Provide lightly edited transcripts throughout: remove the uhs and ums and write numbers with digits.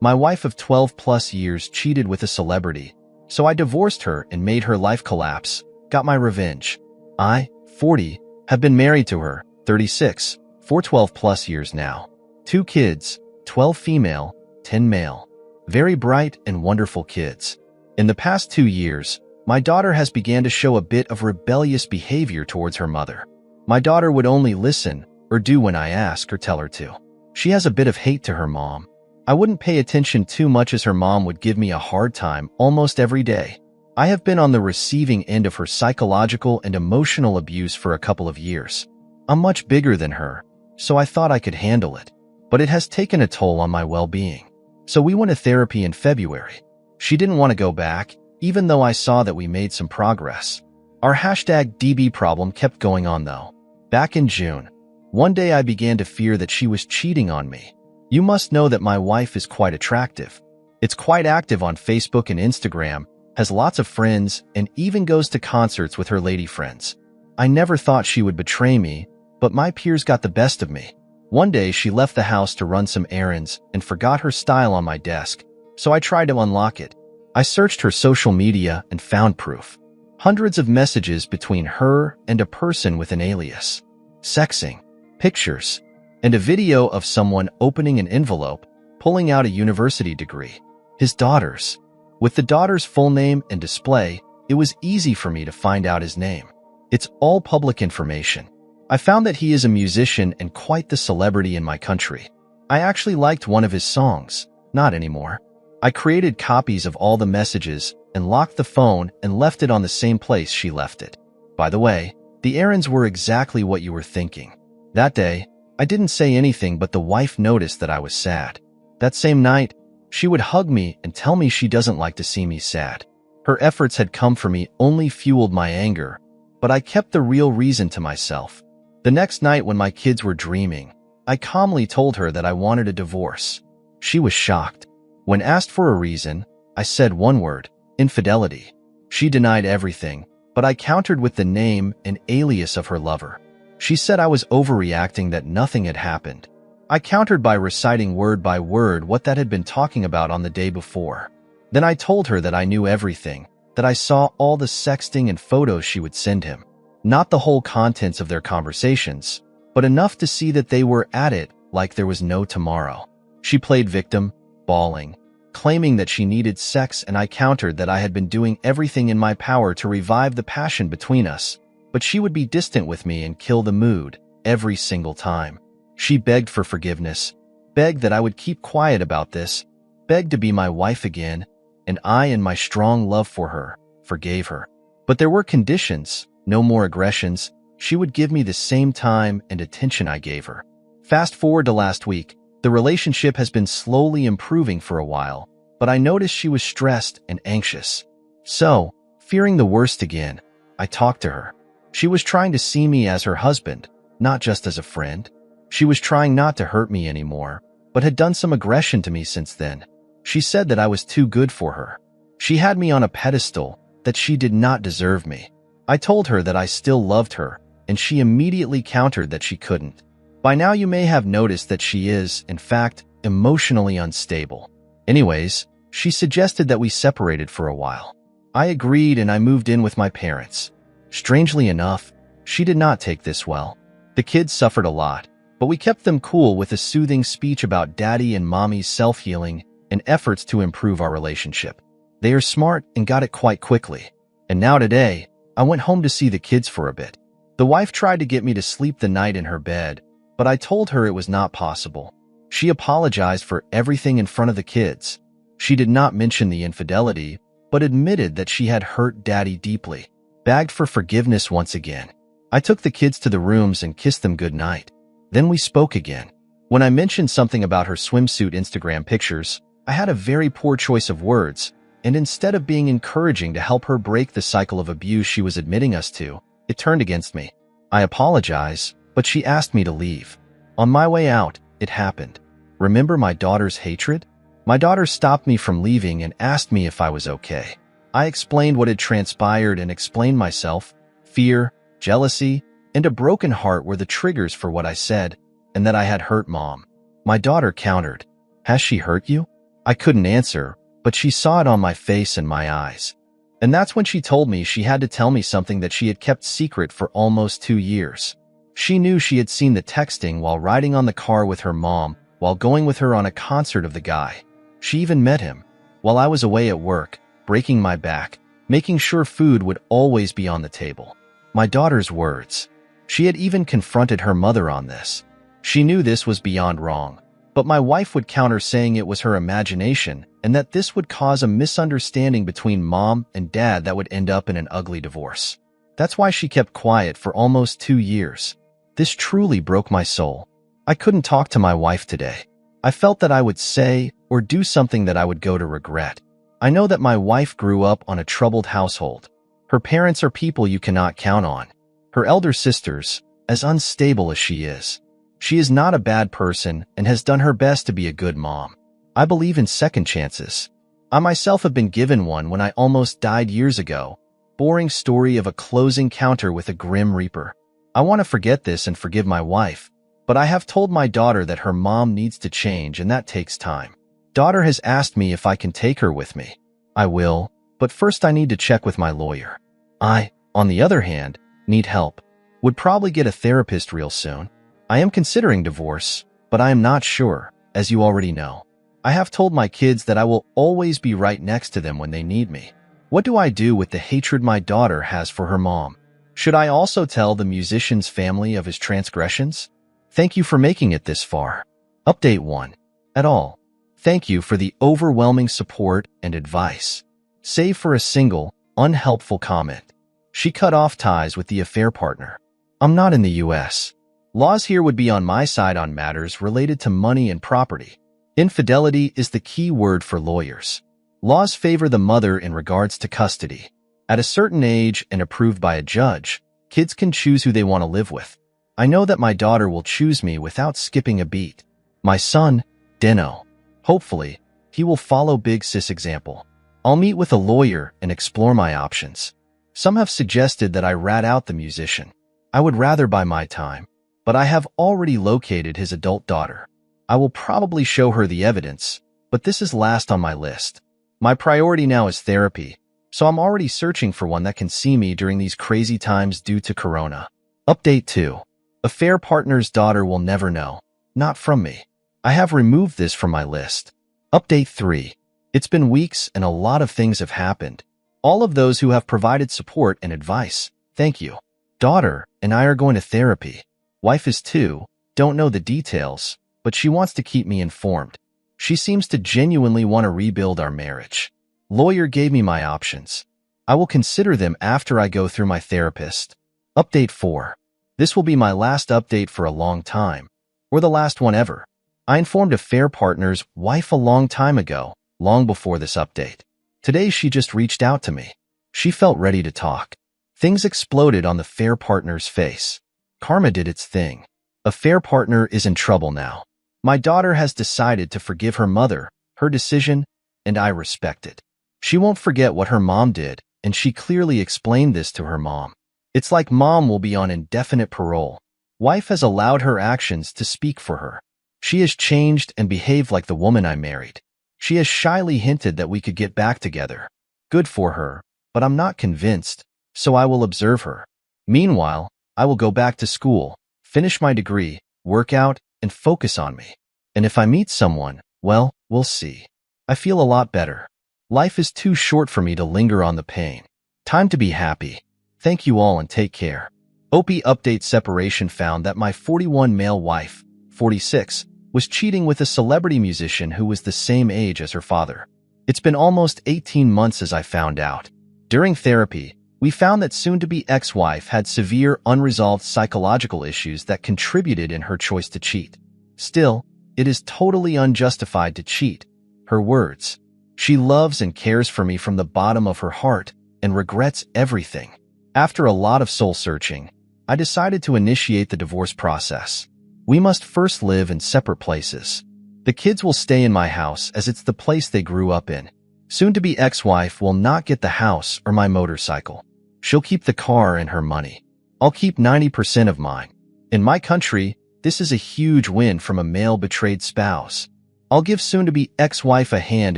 My wife of 12 plus years cheated with a celebrity, so I divorced her and made her life collapse, got my revenge. I, 40, have been married to her, 36, for 12 plus years now. 2 kids, 12 female, 10 male. Very bright and wonderful kids. In the past 2 years, my daughter has began to show a bit of rebellious behavior towards her mother. My daughter would only listen or do when I ask or tell her to. She has a bit of hate to her mom. I wouldn't pay attention too much as her mom would give me a hard time almost every day. I have been on the receiving end of her psychological and emotional abuse for a couple of years. I'm much bigger than her, so I thought I could handle it. But it has taken a toll on my well-being. So we went to therapy in February. She didn't want to go back, even though I saw that we made some progress. Our #DB problem kept going on though. Back in June, one day I began to fear that she was cheating on me. You must know that my wife is quite attractive. It's quite active on Facebook and Instagram, has lots of friends, and even goes to concerts with her lady friends. I never thought she would betray me, but my peers got the best of me. One day she left the house to run some errands and forgot her style on my desk, so I tried to unlock it. I searched her social media and found proof. Hundreds of messages between her and a person with an alias. Sexing, pictures, and a video of someone opening an envelope, pulling out a university degree. His daughters. With the daughter's full name and display, it was easy for me to find out his name. It's all public information. I found that he is a musician and quite the celebrity in my country. I actually liked one of his songs, not anymore. I created copies of all the messages and locked the phone and left it on the same place she left it. By the way, the errands were exactly what you were thinking. That day, I didn't say anything, but the wife noticed that I was sad. That same night, she would hug me and tell me she doesn't like to see me sad. Her efforts had come for me only fueled my anger, but I kept the real reason to myself. The next night when my kids were dreaming, I calmly told her that I wanted a divorce. She was shocked. When asked for a reason, I said one word: infidelity. She denied everything, but I countered with the name and alias of her lover. She said I was overreacting, that nothing had happened. I countered by reciting word by word what that had been talking about on the day before. Then I told her that I knew everything, that I saw all the sexting and photos she would send him. Not the whole contents of their conversations, but enough to see that they were at it like there was no tomorrow. She played victim, bawling, claiming that she needed sex, and I countered that I had been doing everything in my power to revive the passion between us, but she would be distant with me and kill the mood every single time. She begged for forgiveness, begged that I would keep quiet about this, begged to be my wife again, and I, in my strong love for her, forgave her. But there were conditions. No more aggressions. She would give me the same time and attention I gave her. Fast forward to last week, the relationship has been slowly improving for a while, but I noticed she was stressed and anxious. So, fearing the worst again, I talked to her. She was trying to see me as her husband, not just as a friend. She was trying not to hurt me anymore, but had done some aggression to me since then. She said that I was too good for her. She had me on a pedestal, that she did not deserve me. I told her that I still loved her, and she immediately countered that she couldn't. By now you may have noticed that she is, in fact, emotionally unstable. Anyways, she suggested that we separated for a while. I agreed and I moved in with my parents. Strangely enough, she did not take this well. The kids suffered a lot, but we kept them cool with a soothing speech about daddy and mommy's self-healing and efforts to improve our relationship. They are smart and got it quite quickly. And now today, I went home to see the kids for a bit. The wife tried to get me to sleep the night in her bed, but I told her it was not possible. She apologized for everything in front of the kids. She did not mention the infidelity, but admitted that she had hurt daddy deeply. Begged for forgiveness once again. I took the kids to the rooms and kissed them good night. Then we spoke again. When I mentioned something about her swimsuit Instagram pictures, I had a very poor choice of words, and instead of being encouraging to help her break the cycle of abuse she was admitting us to, it turned against me. I apologize, but she asked me to leave. On my way out, it happened. Remember my daughter's hatred? My daughter stopped me from leaving and asked me if I was okay. I explained what had transpired and explained myself. Fear, jealousy, and a broken heart were the triggers for what I said, and that I had hurt mom. My daughter countered. Has she hurt you? I couldn't answer, but she saw it on my face and my eyes. And that's when she told me she had to tell me something that she had kept secret for almost 2 years. She knew she had seen the texting while riding on the car with her mom, while going with her on a concert of the guy. She even met him while I was away at work, breaking my back, making sure food would always be on the table. My daughter's words. She had even confronted her mother on this. She knew this was beyond wrong, but my wife would counter saying it was her imagination and that this would cause a misunderstanding between mom and dad that would end up in an ugly divorce. That's why she kept quiet for almost 2 years. This truly broke my soul. I couldn't talk to my wife today. I felt that I would say or do something that I would go to regret. I know that my wife grew up on a troubled household. Her parents are people you cannot count on. Her elder sisters, as unstable as she is. She is not a bad person and has done her best to be a good mom. I believe in second chances. I myself have been given one when I almost died years ago. Boring story of a close encounter with a grim reaper. I want to forget this and forgive my wife, but I have told my daughter that her mom needs to change and that takes time. Daughter has asked me if I can take her with me. I will, but first I need to check with my lawyer. I, on the other hand, need help. Would probably get a therapist real soon. I am considering divorce, but I am not sure, as you already know. I have told my kids that I will always be right next to them when they need me. What do I do with the hatred my daughter has for her mom? Should I also tell the musician's family of his transgressions? Thank you for making it this far. Update 1. At all. Thank you for the overwhelming support and advice. Save for a single, unhelpful comment. She cut off ties with the affair partner. I'm not in the US. Laws here would be on my side on matters related to money and property. Infidelity is the key word for lawyers. Laws favor the mother in regards to custody. At a certain age and approved by a judge, kids can choose who they want to live with. I know that my daughter will choose me without skipping a beat. My son, Dino. Hopefully, he will follow Big Sis' example. I'll meet with a lawyer and explore my options. Some have suggested that I rat out the musician. I would rather buy my time, but I have already located his adult daughter. I will probably show her the evidence, but this is last on my list. My priority now is therapy, so I'm already searching for one that can see me during these crazy times due to Corona. Update 2. Affair partner's daughter will never know. Not from me. I have removed this from my list. Update 3. It's been weeks and a lot of things have happened. All of those who have provided support and advice, thank you. Daughter and I are going to therapy. Wife is too, don't know the details, but she wants to keep me informed. She seems to genuinely want to rebuild our marriage. Lawyer gave me my options. I will consider them after I go through my therapist. Update 4. This will be my last update for a long time, or the last one ever. I informed affair partner's wife a long time ago, long before this update. Today she just reached out to me. She felt ready to talk. Things exploded on the affair partner's face. Karma did its thing. Affair partner is in trouble now. My daughter has decided to forgive her mother, her decision, and I respect it. She won't forget what her mom did, and she clearly explained this to her mom. It's like mom will be on indefinite parole. Wife has allowed her actions to speak for her. She has changed and behaved like the woman I married. She has shyly hinted that we could get back together. Good for her, but I'm not convinced, so I will observe her. Meanwhile, I will go back to school, finish my degree, work out, and focus on me. And if I meet someone, well, we'll see. I feel a lot better. Life is too short for me to linger on the pain. Time to be happy. Thank you all and take care. OP update separation found that my 41 male wife, 46, was cheating with a celebrity musician who was the same age as her father. It's been almost 18 months as I found out. During therapy, we found that soon-to-be ex-wife had severe unresolved psychological issues that contributed in her choice to cheat. Still, it is totally unjustified to cheat. Her words. She loves and cares for me from the bottom of her heart and regrets everything. After a lot of soul-searching, I decided to initiate the divorce process. We must first live in separate places. The kids will stay in my house as it's the place they grew up in. Soon-to-be ex-wife will not get the house or my motorcycle. She'll keep the car and her money. I'll keep 90% of mine. In my country, this is a huge win from a male betrayed spouse. I'll give soon-to-be ex-wife a hand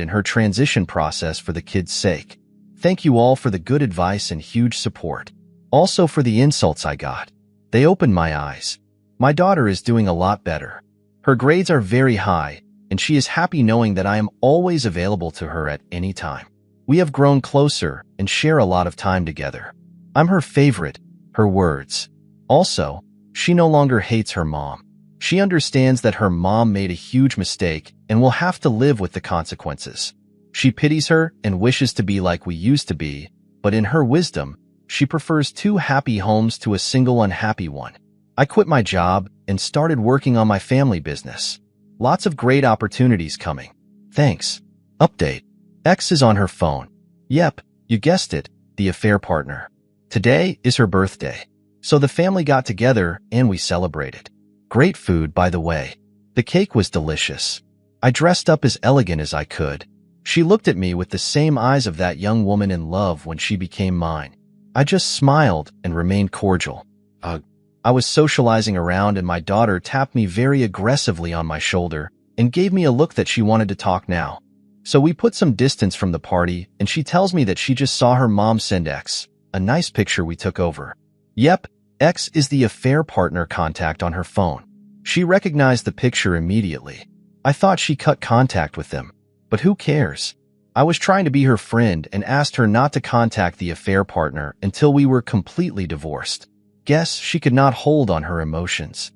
in her transition process for the kids' sake. Thank you all for the good advice and huge support. Also for the insults I got. They opened my eyes. My daughter is doing a lot better. Her grades are very high, and she is happy knowing that I am always available to her at any time. We have grown closer and share a lot of time together. I'm her favorite, her words. Also, she no longer hates her mom. She understands that her mom made a huge mistake and will have to live with the consequences. She pities her and wishes to be like we used to be, but in her wisdom, she prefers 2 happy homes to a single unhappy one. I quit my job and started working on my family business. Lots of great opportunities coming. Thanks. Update. X is on her phone. Yep, you guessed it, the affair partner. Today is her birthday, so the family got together and we celebrated. Great food, by the way. The cake was delicious. I dressed up as elegant as I could. She looked at me with the same eyes of that young woman in love when she became mine. I just smiled and remained cordial. I was socializing around and my daughter tapped me very aggressively on my shoulder and gave me a look that she wanted to talk now. So we put some distance from the party and she tells me that she just saw her mom send X a nice picture we took over. Yep, X is the affair partner contact on her phone. She recognized the picture immediately. I thought she cut contact with them, but who cares? I was trying to be her friend and asked her not to contact the affair partner until we were completely divorced. Guess she could not hold on her emotions.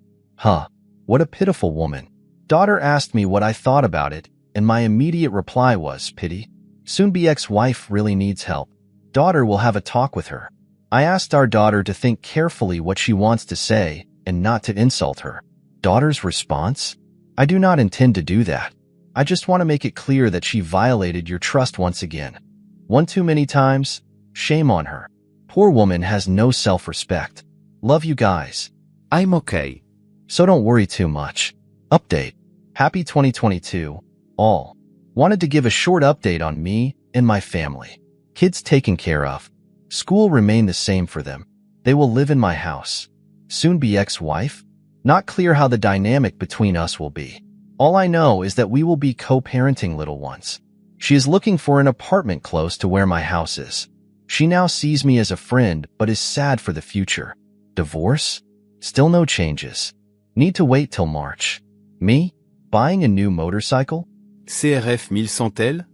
What a pitiful woman. Daughter asked me what I thought about it, and my immediate reply was, pity. Soon-be ex-wife really needs help. Daughter will have a talk with her. I asked our daughter to think carefully what she wants to say and not to insult her. Daughter's response? I do not intend to do that. I just want to make it clear that she violated your trust once again. One too many times? Shame on her. Poor woman has no self-respect. Love you guys. I'm okay. So don't worry too much. Update. Happy 2022, all. Wanted to give a short update on me and my family. Kids taken care of. School remain the same for them. They will live in my house. Soon be ex-wife? Not clear how the dynamic between us will be. All I know is that we will be co-parenting little ones. She is looking for an apartment close to where my house is. She now sees me as a friend but is sad for the future. Divorce? Still no changes. Need to wait till March. Me? Buying a new motorcycle? CRF 1100L?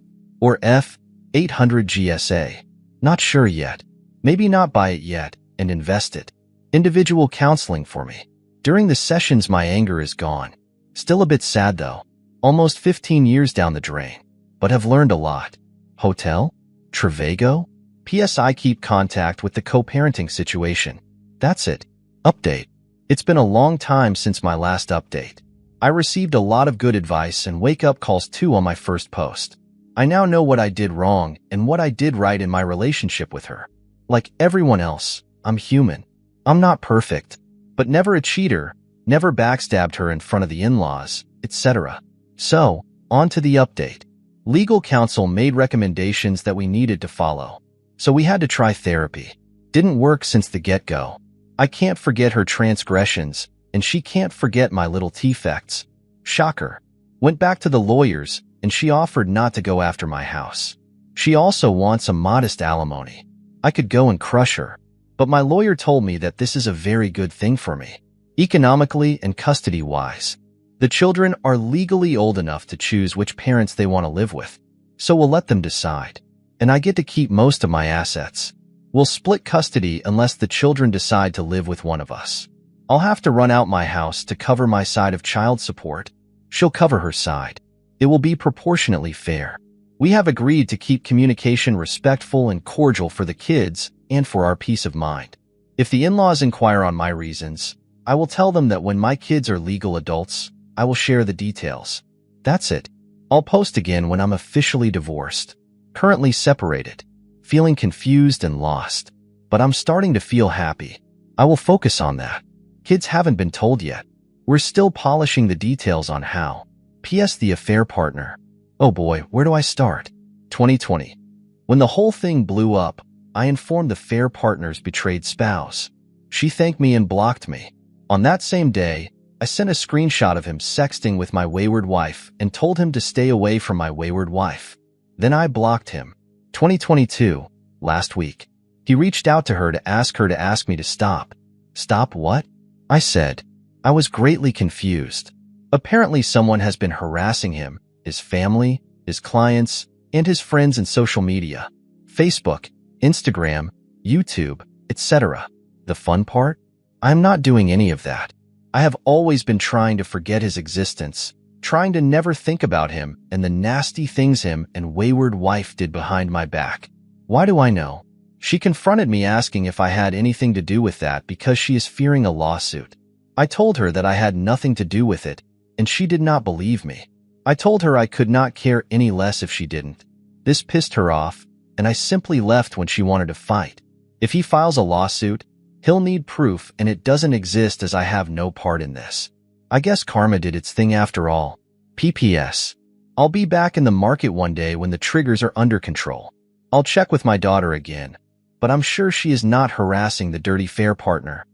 Or F800 GSA? Not sure yet. Maybe not buy it yet and invest it. Individual counseling for me. During the sessions my anger is gone. Still a bit sad though. Almost 15 years down the drain. But have learned a lot. Hotel? Trivago? P.S. I keep contact with the co-parenting situation. That's it. Update. It's been a long time since my last update. I received a lot of good advice and wake-up calls too on my first post. I now know what I did wrong and what I did right in my relationship with her. Like everyone else, I'm human. I'm not perfect, but never a cheater, never backstabbed her in front of the in-laws, etc. So, on to the update. Legal counsel made recommendations that we needed to follow. So we had to try therapy. Didn't work since the get-go. I can't forget her transgressions, and she can't forget my little defects. Shocker. Went back to the lawyers, and she offered not to go after my house. She also wants a modest alimony. I could go and crush her, but my lawyer told me that this is a very good thing for me, economically and custody-wise. The children are legally old enough to choose which parents they want to live with, so we'll let them decide. And I get to keep most of my assets. We'll split custody unless the children decide to live with one of us. I'll have to run out my house to cover my side of child support. She'll cover her side. It will be proportionately fair. We have agreed to keep communication respectful and cordial for the kids and for our peace of mind. If the in-laws inquire on my reasons, I will tell them that when my kids are legal adults, I will share the details. That's it. I'll post again when I'm officially divorced. Currently separated. Feeling confused and lost. But I'm starting to feel happy. I will focus on that. Kids haven't been told yet. We're still polishing the details on how. P.S. The affair partner. Oh boy, where do I start? 2020. When the whole thing blew up, I informed the affair partner's betrayed spouse. She thanked me and blocked me. On that same day, I sent a screenshot of him sexting with my wayward wife and told him to stay away from my wayward wife. Then I blocked him. 2022, last week. He reached out to her to ask me to stop. Stop what? I said. I was greatly confused. Apparently someone has been harassing him, his family, his clients, and his friends in social media. Facebook, Instagram, YouTube, etc. The fun part? I'm not doing any of that. I have always been trying to forget his existence, trying to never think about him and the nasty things him and wayward wife did behind my back. Why do I know? She confronted me asking if I had anything to do with that because she is fearing a lawsuit. I told her that I had nothing to do with it, and she did not believe me. I told her I could not care any less if she didn't. This pissed her off, and I simply left when she wanted to fight. If he files a lawsuit, he'll need proof, and it doesn't exist as I have no part in this. I guess karma did its thing after all. PPS. I'll be back in the market one day when the triggers are under control. I'll check with my daughter again, but I'm sure she is not harassing the dirty fair partner.